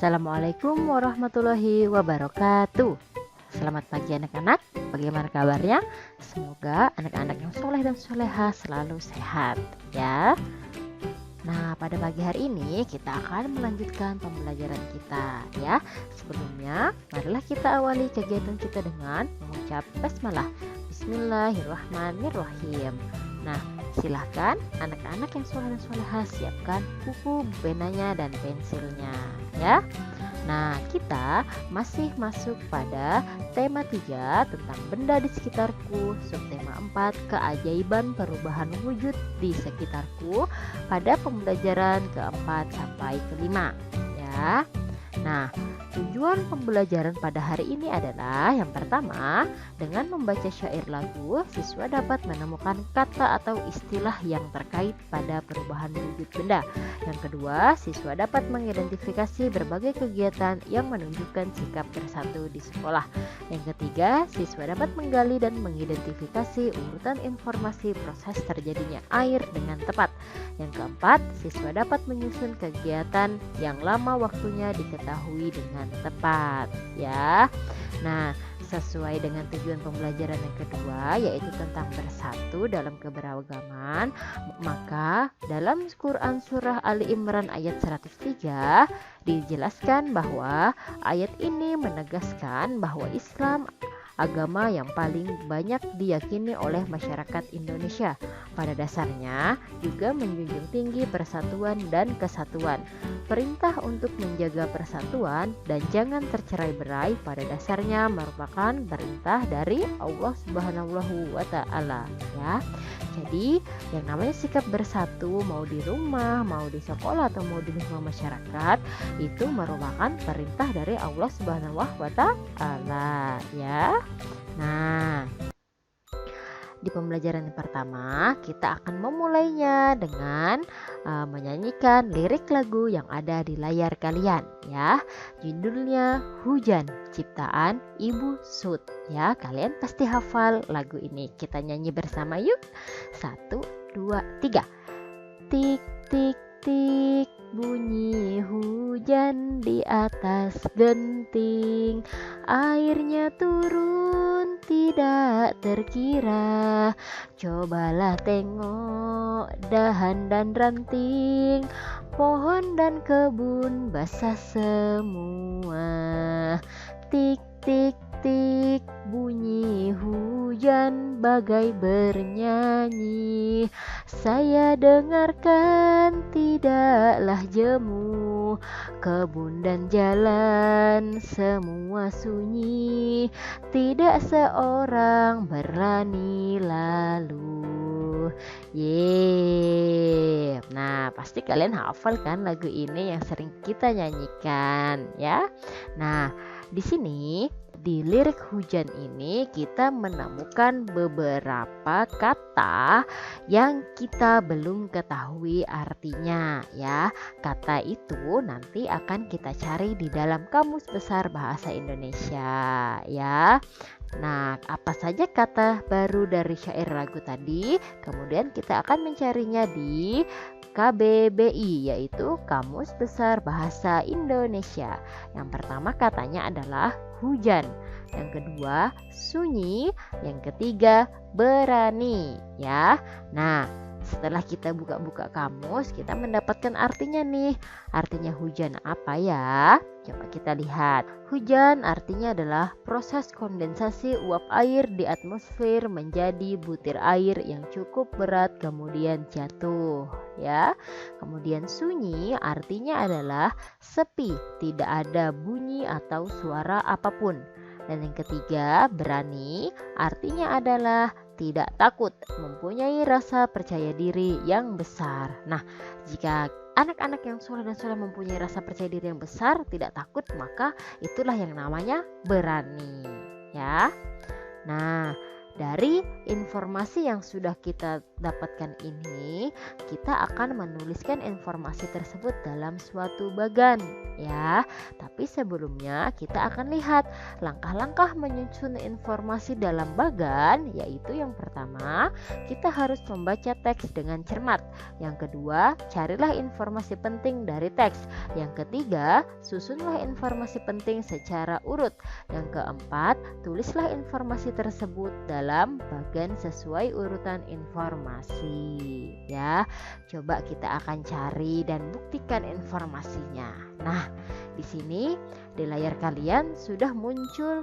Assalamualaikum warahmatullahi wabarakatuh. Selamat pagi anak-anak, bagaimana kabarnya? Semoga anak-anak yang soleh dan soleha selalu sehat ya. Nah, pada pagi hari ini kita akan melanjutkan pembelajaran kita ya. Sebelumnya, marilah kita awali kegiatan kita dengan mengucap basmalah. Bismillahirrahmanirrahim. Nah, silahkan anak-anak yang soleh dan soleha siapkan buku, penanya, dan pensilnya ya. Nah, kita masih masuk pada tema 3 tentang benda di sekitarku, subtema 4 keajaiban perubahan wujud di sekitarku pada pembelajaran keempat sampai kelima ya. Nah, tujuan pembelajaran pada hari ini adalah yang pertama, dengan membaca syair lagu, siswa dapat menemukan kata atau istilah yang terkait pada perubahan wujud benda. Yang kedua, siswa dapat mengidentifikasi berbagai kegiatan yang menunjukkan sikap bersatu di sekolah. Yang ketiga, siswa dapat menggali dan mengidentifikasi urutan informasi proses terjadinya air dengan tepat. Yang keempat, siswa dapat menyusun kegiatan yang lama waktunya diketahui dengan tepat ya. Nah, sesuai dengan tujuan pembelajaran yang kedua, yaitu tentang bersatu dalam keberagaman, maka dalam Quran surah Ali Imran ayat 103 dijelaskan bahwa ayat ini menegaskan bahwa Islam agama yang paling banyak diyakini oleh masyarakat Indonesia. Pada dasarnya juga menjunjung tinggi persatuan dan kesatuan. Perintah untuk menjaga persatuan dan jangan tercerai-berai pada dasarnya merupakan perintah dari Allah Subhanahu wa Ta'ala ya. Jadi yang namanya sikap bersatu, mau di rumah, mau di sekolah, atau mau di lingkungan masyarakat, itu merupakan perintah dari Allah Subhanahu wa Ta'ala ya. Nah, di pembelajaran yang pertama kita akan memulainya dengan menyanyikan lirik lagu yang ada di layar kalian ya. Judulnya Hujan, ciptaan Ibu Sud ya. Kalian pasti hafal lagu ini. Kita nyanyi bersama yuk. 1, 2, 3. Tik tik tik bunyi hujan di atas genting, airnya turun tidak terkira. Cobalah tengok dahan dan ranting, pohon dan kebun basah semua. Tik tik tik bunyi hujan bagai bernyanyi, saya dengarkan tidaklah jemu, kebun dan jalan semua sunyi, tidak seorang berani lalu. Yeay. Nah, pasti kalian hafal kan lagu ini yang sering kita nyanyikan ya. Nah, di sini di lirik hujan ini kita menemukan beberapa kata yang kita belum ketahui artinya ya. Kata itu nanti akan kita cari di dalam Kamus Besar Bahasa Indonesia ya. Nah, apa saja kata baru dari syair lagu tadi? Kemudian kita akan mencarinya di KBBI, yaitu Kamus Besar Bahasa Indonesia. Yang pertama katanya adalah hujan, yang kedua sunyi, yang ketiga berani ya. Nah, setelah kita buka-buka kamus, kita mendapatkan artinya nih. Artinya hujan apa ya? Coba kita lihat. Hujan artinya adalah proses kondensasi uap air di atmosfer menjadi butir air yang cukup berat kemudian jatuh ya. Kemudian sunyi artinya adalah sepi, tidak ada bunyi atau suara apapun. Dan yang ketiga, berani artinya adalah tidak takut, mempunyai rasa percaya diri yang besar. Nah, jika anak-anak yang soleh dan soleh mempunyai rasa percaya diri yang besar, tidak takut, maka itulah yang namanya berani ya. Nah, Dari informasi yang sudah kita dapatkan ini, kita akan menuliskan informasi tersebut dalam suatu bagan, ya. Tapi sebelumnya kita akan lihat langkah-langkah menyusun informasi dalam bagan, yaitu yang pertama, kita harus membaca teks dengan cermat. Yang kedua, carilah informasi penting dari teks. Yang ketiga, susunlah informasi penting secara urut. Yang keempat, tulislah informasi tersebut dalam bagan sesuai urutan informasi, ya. Coba kita akan cari dan buktikan informasinya. Nah, di sini di layar kalian sudah muncul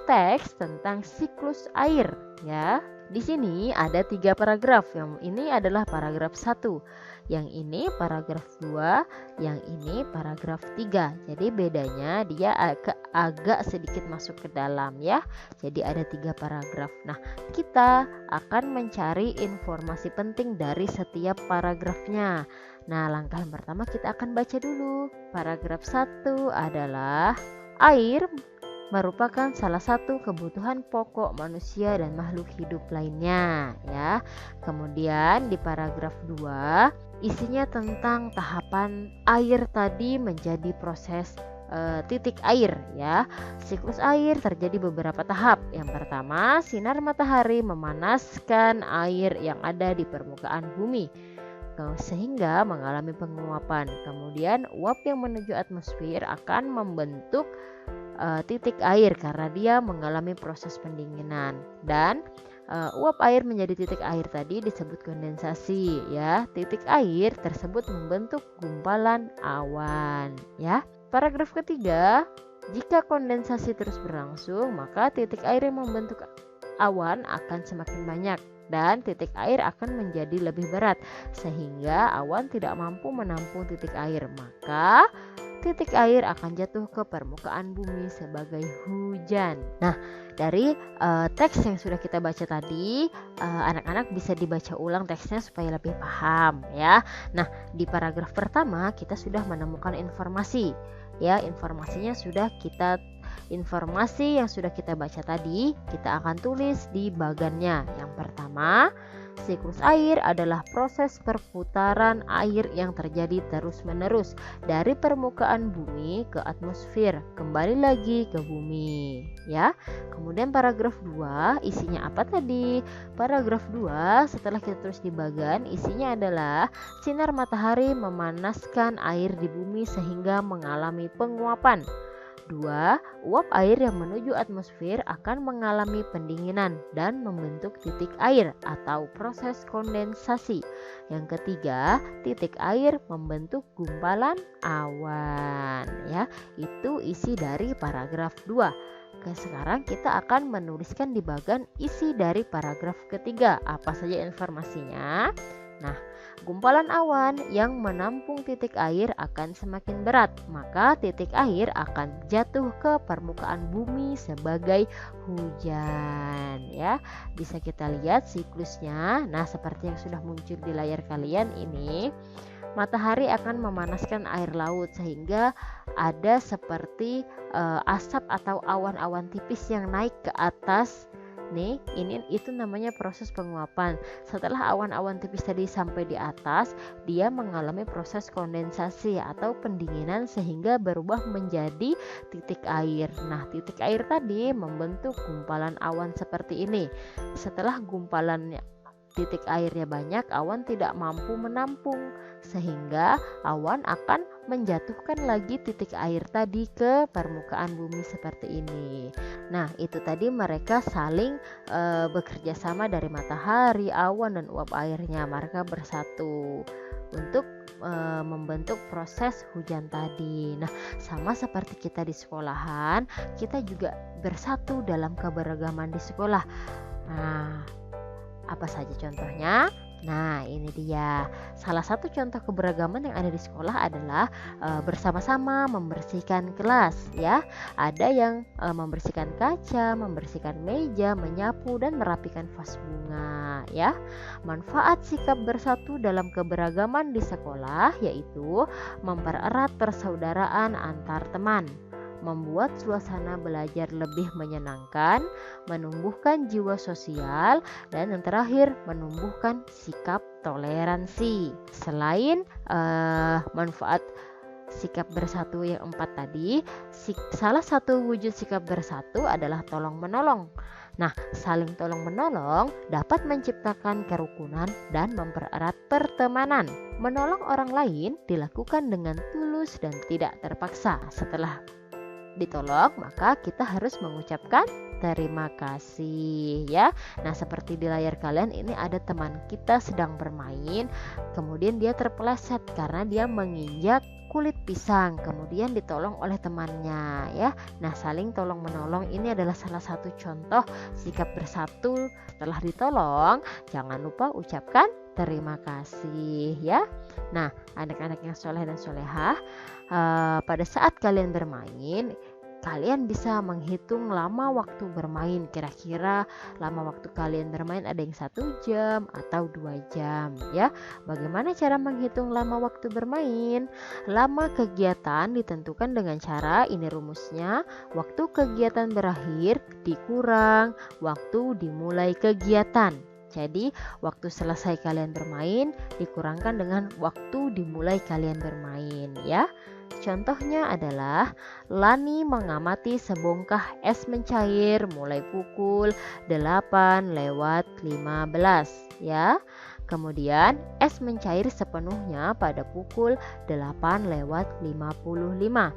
teks tentang siklus air, ya. Di sini ada 3 paragraf. Yang ini adalah paragraf 1. Yang ini paragraf 2, yang ini paragraf 3. Jadi bedanya dia agak sedikit masuk ke dalam, ya. Jadi ada 3 paragraf. Nah, kita akan mencari informasi penting dari setiap paragrafnya. Nah, langkah yang pertama kita akan baca dulu. Paragraf 1 adalah air merupakan salah satu kebutuhan pokok manusia dan makhluk hidup lainnya, ya. Kemudian di paragraf 2 isinya tentang tahapan air tadi menjadi proses titik air, ya. Siklus air terjadi beberapa tahap. Yang pertama, sinar matahari memanaskan air yang ada di permukaan bumi sehingga mengalami penguapan. Kemudian uap yang menuju atmosfer akan membentuk titik air karena dia mengalami proses pendinginan, dan uap air menjadi titik air tadi disebut kondensasi, ya. Titik air tersebut membentuk gumpalan awan, ya. Paragraf ketiga, jika kondensasi terus berlangsung, maka titik air yang membentuk awan akan semakin banyak dan titik air akan menjadi lebih berat sehingga awan tidak mampu menampung titik air, maka titik air akan jatuh ke permukaan bumi sebagai hujan. Nah, dari teks yang sudah kita baca tadi, anak-anak bisa dibaca ulang teksnya supaya lebih paham, ya. Nah, di paragraf pertama kita sudah menemukan informasi, ya. Informasi yang sudah kita baca tadi, kita akan tulis di bagannya. Yang pertama, siklus air adalah proses perputaran air yang terjadi terus-menerus dari permukaan bumi ke atmosfer, kembali lagi ke bumi, ya. Kemudian paragraf 2, isinya apa tadi? Paragraf 2 setelah kita tulis di bagan, isinya adalah sinar matahari memanaskan air di bumi sehingga mengalami penguapan. 2. Uap air yang menuju atmosfer akan mengalami pendinginan dan membentuk titik air atau proses kondensasi. Yang ketiga, titik air membentuk gumpalan awan, ya. Itu isi dari paragraf 2. Sekarang kita akan menuliskan di bagan isi dari paragraf ketiga. Apa saja informasinya? Nah, gumpalan awan yang menampung titik air akan semakin berat, maka titik air akan jatuh ke permukaan bumi sebagai hujan, ya. Bisa kita lihat siklusnya. Nah, seperti yang sudah muncul di layar kalian ini, matahari akan memanaskan air laut sehingga ada seperti asap atau awan-awan tipis yang naik ke atas. Nih, itu namanya proses penguapan. Setelah awan-awan tipis tadi sampai di atas, dia mengalami proses kondensasi atau pendinginan sehingga berubah menjadi titik air. Nah, titik air tadi membentuk gumpalan awan seperti ini. Setelah gumpalan titik airnya banyak, awan tidak mampu menampung sehingga awan akan menjatuhkan lagi titik air tadi ke permukaan bumi seperti ini. Nah, itu tadi mereka saling bekerja sama dari matahari, awan, dan uap airnya. Mereka bersatu untuk membentuk proses hujan tadi. Nah, sama seperti kita di sekolahan, kita juga bersatu dalam keberagaman di sekolah. Nah, apa saja contohnya? Nah, ini dia. Salah satu contoh keberagaman yang ada di sekolah adalah bersama-sama membersihkan kelas, ya. Ada yang membersihkan kaca, membersihkan meja, menyapu, dan merapikan vas bunga, ya. Manfaat sikap bersatu dalam keberagaman di sekolah yaitu mempererat persaudaraan antar teman, membuat suasana belajar lebih menyenangkan, menumbuhkan jiwa sosial, dan yang terakhir menumbuhkan sikap toleransi. Selain manfaat sikap bersatu yang 4 tadi, salah satu wujud sikap bersatu adalah tolong menolong. Nah, saling tolong menolong dapat menciptakan kerukunan dan mempererat pertemanan. Menolong orang lain dilakukan dengan tulus dan tidak terpaksa. Setelah ditolong, maka kita harus mengucapkan terima kasih ya. Nah, seperti di layar kalian ini ada teman kita sedang bermain, kemudian dia terpeleset karena dia menginjak kulit pisang, kemudian ditolong oleh temannya ya. Nah, saling tolong menolong ini adalah salah satu contoh sikap bersatu. Setelah ditolong, jangan lupa ucapkan terima kasih ya. Nah, anak-anak yang soleh dan solehah, pada saat kalian bermain, kalian bisa menghitung lama waktu bermain. Kira-kira lama waktu kalian bermain ada yang 1 jam atau 2 jam ya. Bagaimana cara menghitung lama waktu bermain? Lama kegiatan ditentukan dengan cara, ini rumusnya, waktu kegiatan berakhir dikurang waktu dimulai kegiatan. Jadi waktu selesai kalian bermain dikurangkan dengan waktu dimulai kalian bermain ya. Contohnya adalah Lani mengamati sebongkah es mencair mulai pukul 8:15 ya. Kemudian es mencair sepenuhnya pada pukul 8:55.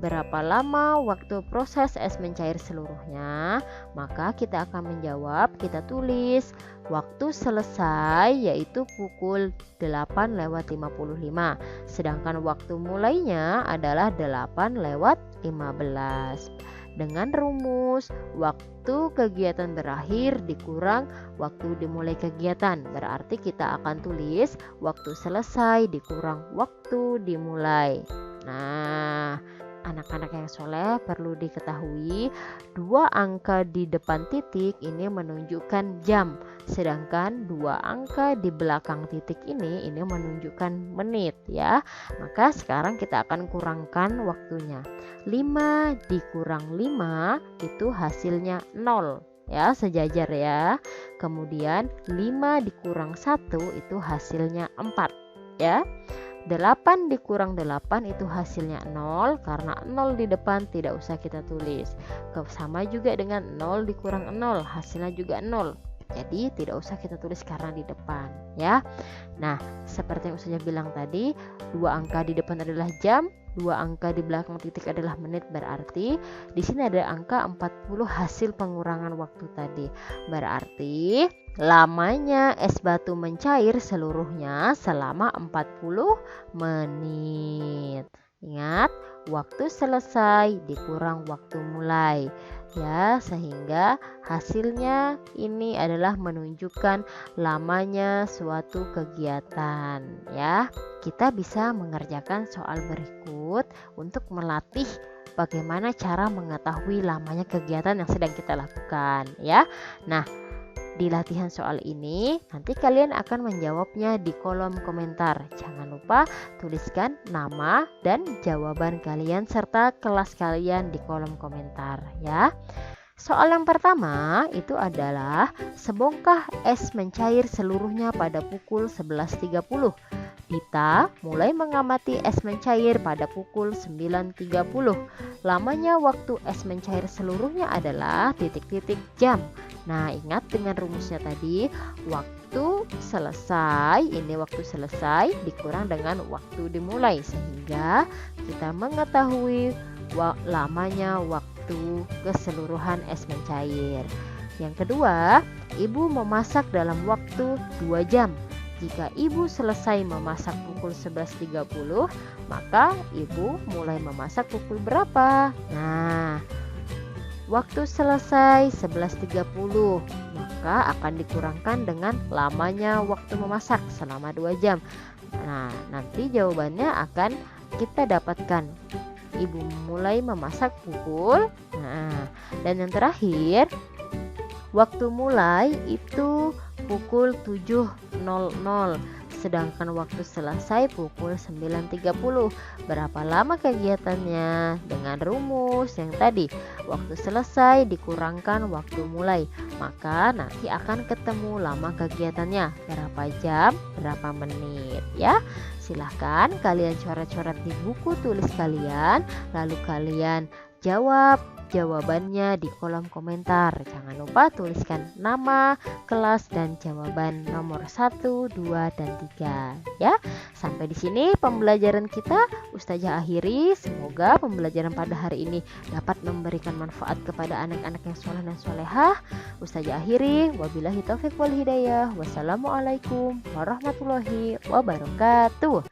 Berapa lama waktu proses es mencair seluruhnya? Maka kita akan menjawab, kita tulis waktu selesai yaitu pukul 8:55. Sedangkan waktu mulainya adalah 8:15. Dengan rumus waktu kegiatan berakhir dikurang waktu dimulai kegiatan. Berarti kita akan tulis waktu selesai dikurang waktu dimulai. Nah, anak-anak yang soleh perlu diketahui 2 angka di depan titik ini menunjukkan jam, sedangkan 2 angka di belakang titik ini menunjukkan menit ya. Maka sekarang kita akan kurangkan waktunya. 5 dikurang 5 itu hasilnya 0 ya, sejajar ya. Kemudian 5 dikurang 1 itu hasilnya 4 ya. 8 dikurang 8 itu hasilnya 0, karena 0 di depan tidak usah kita tulis. Sama juga dengan 0 dikurang 0, hasilnya juga 0. Jadi tidak usah kita tulis karena di depan ya. Nah, seperti yang Ustazah bilang tadi, 2 angka di depan adalah jam, 2 angka di belakang titik adalah menit. Berarti di sini ada angka 40 hasil pengurangan waktu tadi. Berarti lamanya es batu mencair seluruhnya selama 40 menit. Ingat, waktu selesai dikurang waktu mulai ya, sehingga hasilnya ini adalah menunjukkan lamanya suatu kegiatan ya. Kita bisa mengerjakan soal berikut untuk melatih bagaimana cara mengetahui lamanya kegiatan yang sedang kita lakukan ya. Nah, di latihan soal ini nanti kalian akan menjawabnya di kolom komentar. Jangan lupa tuliskan nama dan jawaban kalian serta kelas kalian di kolom komentar ya. Soal yang pertama itu adalah sebongkah es mencair seluruhnya pada pukul 11.30. Dita mulai mengamati es mencair pada pukul 9.30. Lamanya waktu es mencair seluruhnya adalah titik-titik jam. Nah, ingat dengan rumusnya tadi, waktu selesai, ini waktu selesai dikurang dengan waktu dimulai, sehingga kita mengetahui lamanya waktu keseluruhan es mencair. Yang kedua, ibu memasak dalam waktu 2 jam. Jika ibu selesai memasak pukul 11.30, maka ibu mulai memasak pukul berapa? Nah, waktu selesai 11.30, maka akan dikurangkan dengan lamanya waktu memasak selama 2 jam. Nah, nanti jawabannya akan kita dapatkan. Ibu mulai memasak pukul. Nah, dan yang terakhir, waktu mulai itu pukul 7.00, sedangkan waktu selesai pukul 9.30. Berapa lama kegiatannya? Dengan rumus yang tadi, waktu selesai dikurangkan waktu mulai, maka nanti akan ketemu lama kegiatannya, berapa jam, berapa menit ya. Silahkan kalian coret-coret di buku tulis kalian, lalu kalian jawab jawabannya di kolom komentar. Jangan lupa tuliskan nama, kelas, dan jawaban nomor 1, 2, dan 3 ya. Sampai di sini pembelajaran kita Ustazah akhiri. Semoga pembelajaran pada hari ini dapat memberikan manfaat kepada anak-anak yang soleh dan solehah. Ustazah akhiri. Wabillahi taufiq wal hidayah. Wassalamualaikum warahmatullahi wabarakatuh.